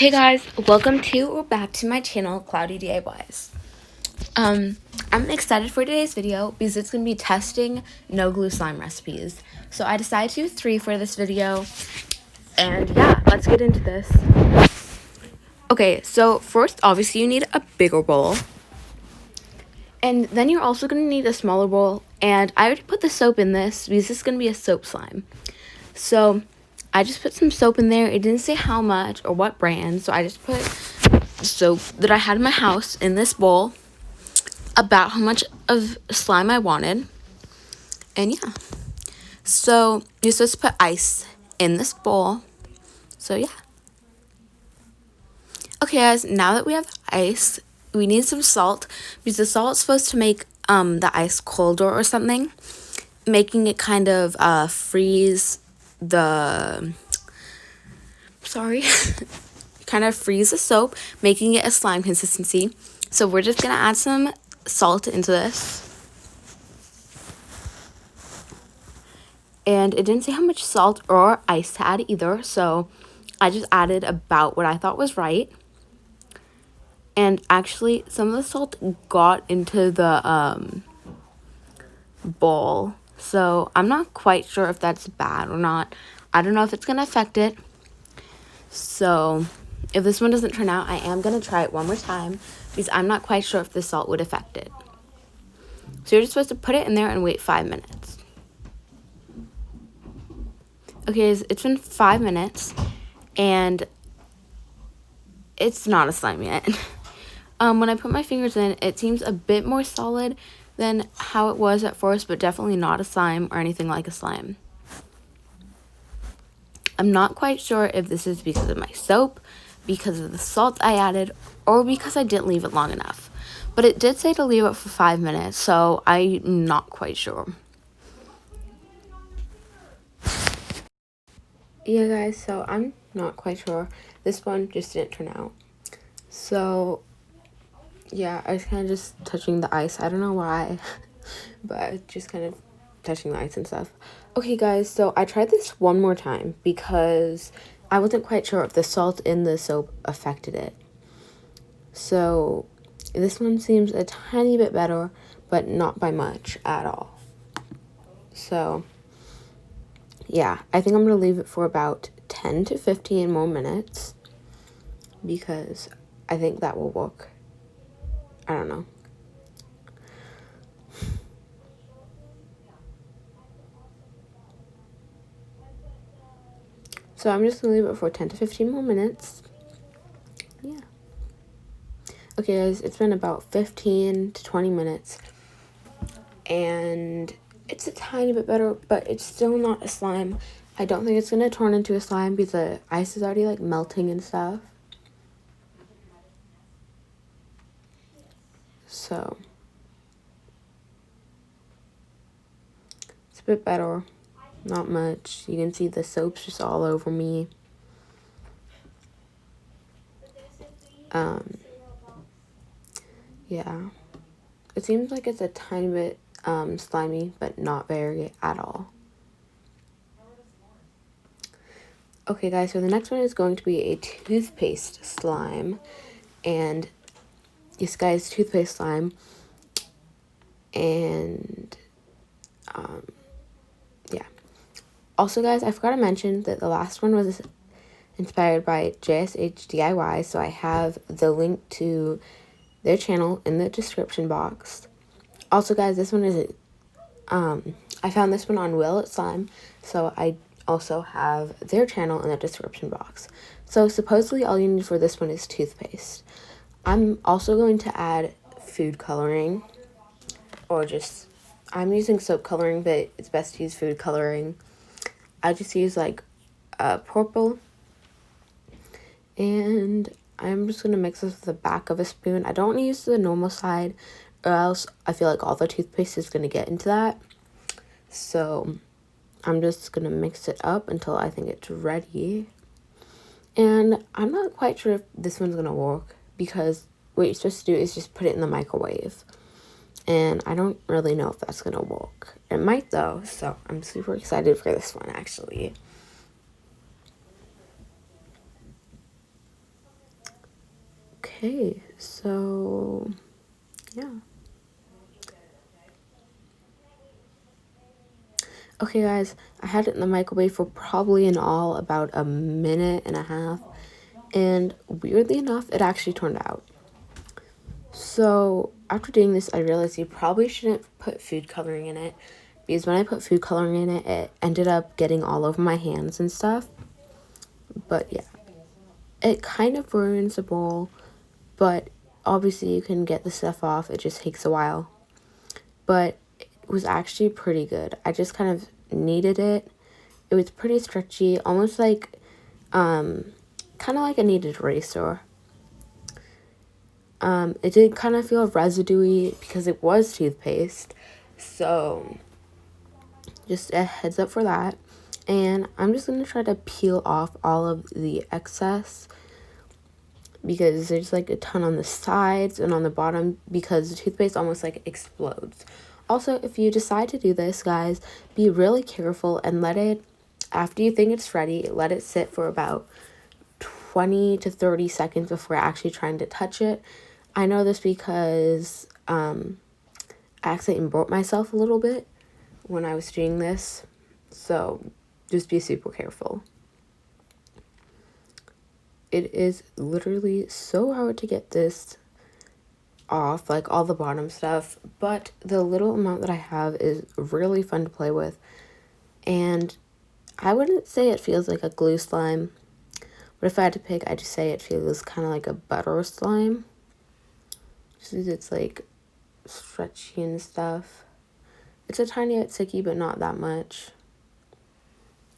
Hey guys, welcome to or back to my channel, Cloudy DIYs. I'm excited for today's video because it's going to be testing no glue slime recipes. So I decided to do 3 for this video, and yeah, let's get into this. Okay, so first, obviously you need a bigger bowl, and then you're also going to need a smaller bowl, and I already put the soap in this because this is going to be a soap slime. So I just put some soap in there. It didn't say how much or what brand, so I just put soap that I had in my house in this bowl, about how much of slime I wanted. And yeah, so you're supposed to put ice in this bowl. So yeah. Okay guys, now that we have ice, we need some salt because the salt's supposed to make the ice colder or something, making it kind of freeze the kind of freeze the soap, making it a slime consistency. So we're just gonna add some salt into this. And it didn't say how much salt or ice to add either, so I just added about what I thought was right. And actually, some of the salt got into the bowl, so I'm not quite sure if that's bad or not. I don't know if it's gonna affect it. So if this one doesn't turn out, I am gonna try it one more time because I'm not quite sure if the salt would affect it. So you're just supposed to put it in there and wait 5 minutes. Okay, it's been 5 minutes, and it's not a slime yet. When I put my fingers in, it seems a bit more solid than how it was at first, but definitely not a slime or anything like a slime. I'm not quite sure if this is because of my soap, because of the salt I added, or because I didn't leave it long enough. But it did say to leave it for 5 minutes, so I'm not quite sure. Yeah guys, so I'm not quite sure. This one just didn't turn out. So yeah, I was kind of just touching the ice. I don't know why, but just kind of touching the ice and stuff. Okay guys, so I tried this one more time because I wasn't quite sure if the salt in the soap affected it. So this one seems a tiny bit better, but not by much at all. So yeah, I think I'm going to leave it for about 10 to 15 more minutes because I think that will work. I don't know. So I'm just going to leave it for 10 to 15 more minutes. Yeah. Okay guys, it's been about 15 to 20 minutes. And it's a tiny bit better, but it's still not a slime. I don't think it's going to turn into a slime because the ice is already like melting and stuff. So it's a bit better. Not much. You can see the soap's just all over me. Yeah. It seems like it's a tiny bit slimy, but not very at all. Okay guys, so the next one is going to be a toothpaste slime. And this guy's toothpaste slime. And yeah. Also guys, I forgot to mention that the last one was inspired by JSH DIY, so I have the link to their channel in the description box. Also guys, this one is I found this one on Will Slime, so I also have their channel in the description box. So supposedly all you need for this one is toothpaste. I'm also going to add food coloring, or just, I'm using soap coloring, but it's best to use food coloring. I just use like purple, and I'm just going to mix this with the back of a spoon. I don't use the normal side, or else I feel like all the toothpaste is going to get into that. So I'm just going to mix it up until I think it's ready. And I'm not quite sure if this one's going to work because what you're supposed to do is just put it in the microwave. And I don't really know if that's going to work. It might though, so I'm super excited for this one actually. Okay, so yeah. Okay guys, I had it in the microwave for probably in all about a minute and a half, and weirdly enough, it actually turned out. So after doing this, I realized you probably shouldn't put food coloring in it, because when I put food coloring in it, it ended up getting all over my hands and stuff. But yeah, it kind of ruins the bowl, but obviously you can get the stuff off. It just takes a while. But it was actually pretty good. I just kind of kneaded it. It was pretty stretchy, almost like, kind of like a kneaded eraser. It did kind of feel residuey because it was toothpaste. So just a heads up for that. And I'm just going to try to peel off all of the excess, because there's like a ton on the sides and on the bottom, because the toothpaste almost like explodes. Also, if you decide to do this, guys, be really careful and let it, after you think it's ready, let it sit for about 20 to 30 seconds before actually trying to touch it. I know this because I accidentally burnt myself a little bit when I was doing this, so just be super careful. It is literally so hard to get this off, like all the bottom stuff, but the little amount that I have is really fun to play with, and I wouldn't say it feels like a glue slime, but if I had to pick, I'd just say it feels kind of like a butter slime, just because it's like stretchy and stuff. It's a tiny bit sticky, but not that much.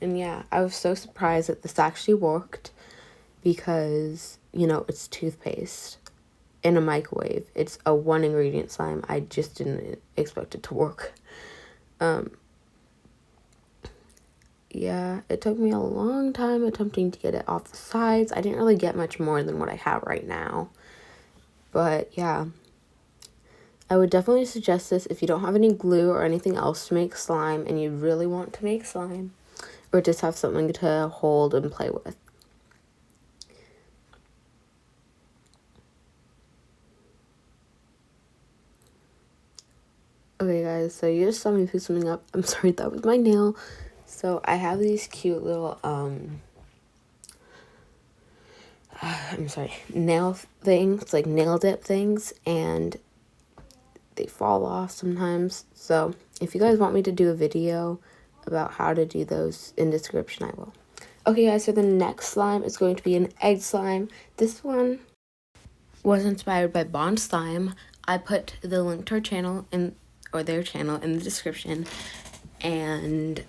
And yeah, I was so surprised that this actually worked, because, you know, it's toothpaste in a microwave. It's a 1-ingredient slime. I just didn't expect it to work. Yeah, it took me a long time attempting to get it off the sides. I didn't really get much more than what I have right now. But yeah, I would definitely suggest this if you don't have any glue or anything else to make slime and you really want to make slime, or just have something to hold and play with. Okay guys, so you just saw me pick something up. I'm sorry, that was my nail. So I have these cute little nail things, like nail dip things, and they fall off sometimes. So if you guys want me to do a video about how to do those in description, I will. Okay guys, so the next slime is going to be an egg slime. This one was inspired by Bond Slime. I put the link to our channel or their channel in the description, and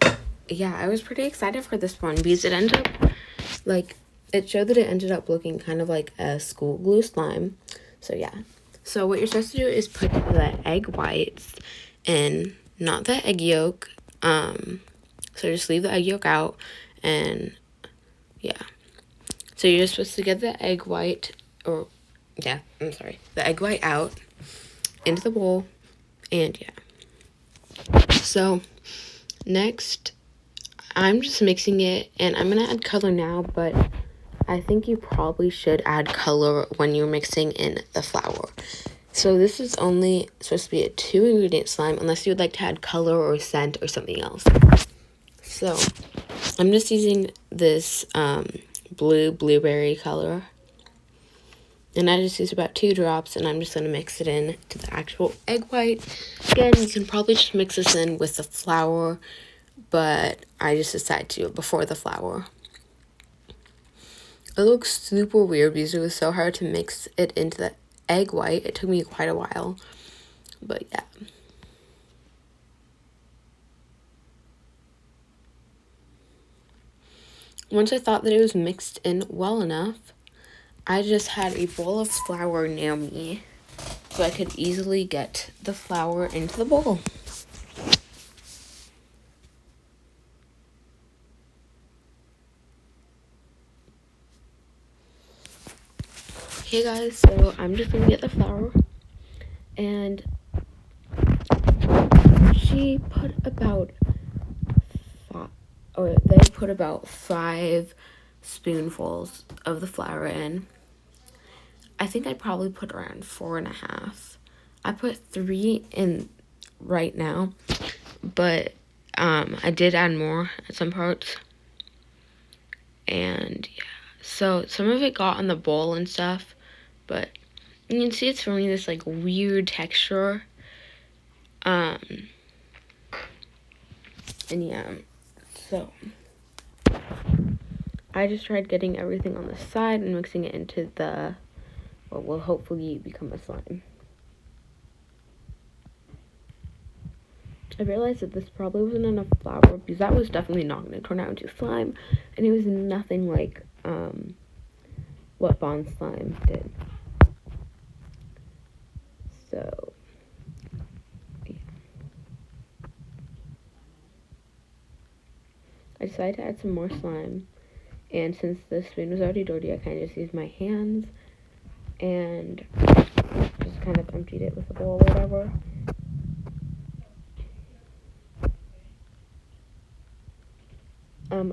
yeah, I was pretty excited for this one because it ended up like, it showed that it ended up looking kind of like a school glue slime. So yeah, so what you're supposed to do is put the egg whites in, not the egg yolk. So just leave the egg yolk out, and yeah, so you're supposed to get the egg white, the egg white out into the bowl, and yeah. So next, I'm just mixing it, and I'm gonna add color now, but I think you probably should add color when you're mixing in the flour. So this is only supposed to be a 2-ingredient slime, unless you would like to add color or scent or something else. So I'm just using this blueberry color, and I just use about 2 drops, and I'm just going to mix it in to the actual egg white. Again, you can probably just mix this in with the flour, but I just decided to do it before the flour. It looks super weird because it was so hard to mix it into the egg white. It took me quite a while, but yeah. Once I thought that it was mixed in well enough, I just had a bowl of flour near me so I could easily get the flour into the bowl. Hey guys, so I'm just gonna get the flour, and they put about 5 spoonfuls of the flour in. I think I'd probably put around 4.5. I put 3 in right now, but I did add more at some parts. And yeah, so some of it got on the bowl and stuff, but you can see it's forming this like weird texture. And yeah, so I just tried getting everything on the side and mixing it into the what will hopefully become a slime. I realized that this probably wasn't enough flour because that was definitely not going to turn out into slime, and it was nothing like what Bond slime did. So yeah, I decided to add some more slime, and since the spoon was already dirty, I kind of just used my hands and just kind of emptied it with a bowl or whatever.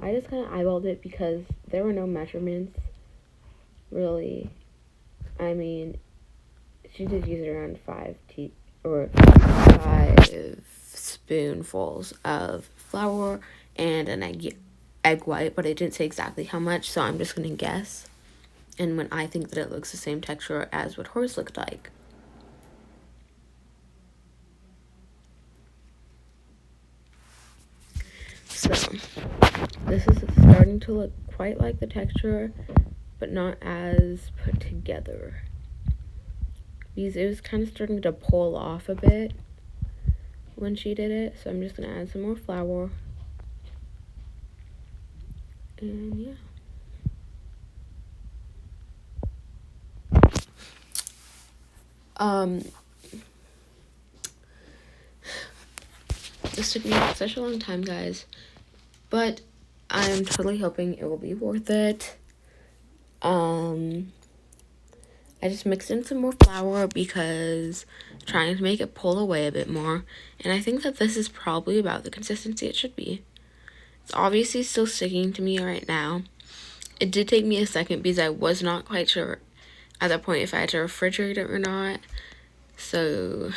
I just kind of eyeballed it because there were no measurements, really. I mean, she did use around 5 spoonfuls of flour and an egg white, but it didn't say exactly how much, so I'm just gonna guess. And when I think that it looks the same texture as what hers looked like. So this is starting to look quite like the texture, but not as put together, because it was kind of starting to pull off a bit when she did it. So I'm just gonna add some more flour, and yeah. This took me such a long time, guys, but I'm totally hoping it will be worth it. I just mixed in some more flour because trying to make it pull away a bit more, and I think that this is probably about the consistency it should be. It's obviously still sticking to me right now. It did take me a second because I was not quite sure at that point if I had to refrigerate it or not. So,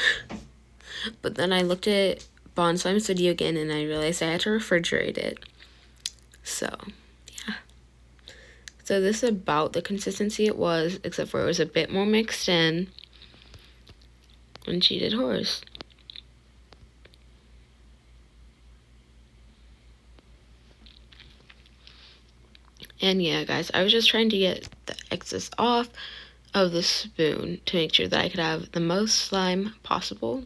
but then I looked at Bond Slime's video again and I realized I had to refrigerate it. So, yeah. So this is about the consistency it was, except for it was a bit more mixed in when she did hers. And yeah, guys, I was just trying to get the excess off of the spoon to make sure that I could have the most slime possible.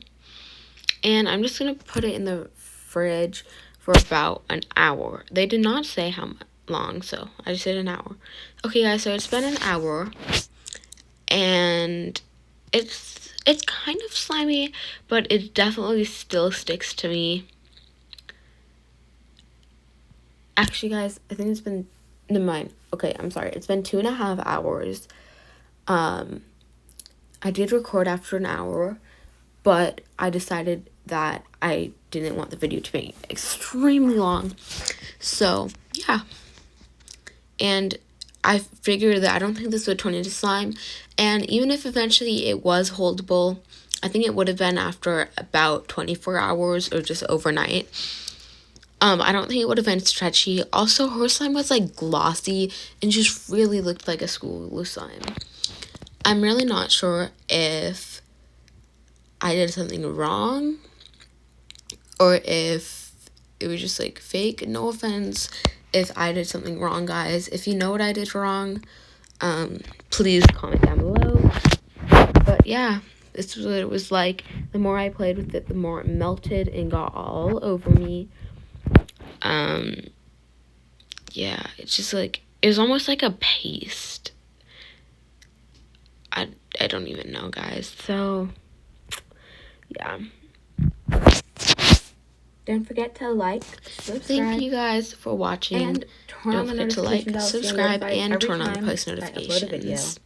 And I'm just going to put it in the fridge for about an hour. They did not say how long, so I just said an hour. Okay, guys, so it's been an hour, and it's kind of slimy, but it definitely still sticks to me. Actually, guys, I think it's been, never mind. Okay, I'm sorry. It's been 2.5 hours. I did record after an hour, but I decided that I didn't want the video to be extremely long. So, yeah. And I figured that I don't think this would turn into slime. And even if eventually it was holdable, I think it would have been after about 24 hours or just overnight. I don't think it would have been stretchy. Also, her slime was like glossy and just really looked like a school slime. I'm really not sure if I did something wrong or if it was just like fake. No offense if I did something wrong, guys. If you know what I did wrong, please comment down below. But yeah, this is what it was like. The more I played with it, the more it melted and got all over me. Yeah, it's just like, it was almost like a paste. I don't even know, guys. So, yeah. Don't forget to like, subscribe. Thank you guys for watching. And don't forget to like, subscribe, and turn on the post notifications.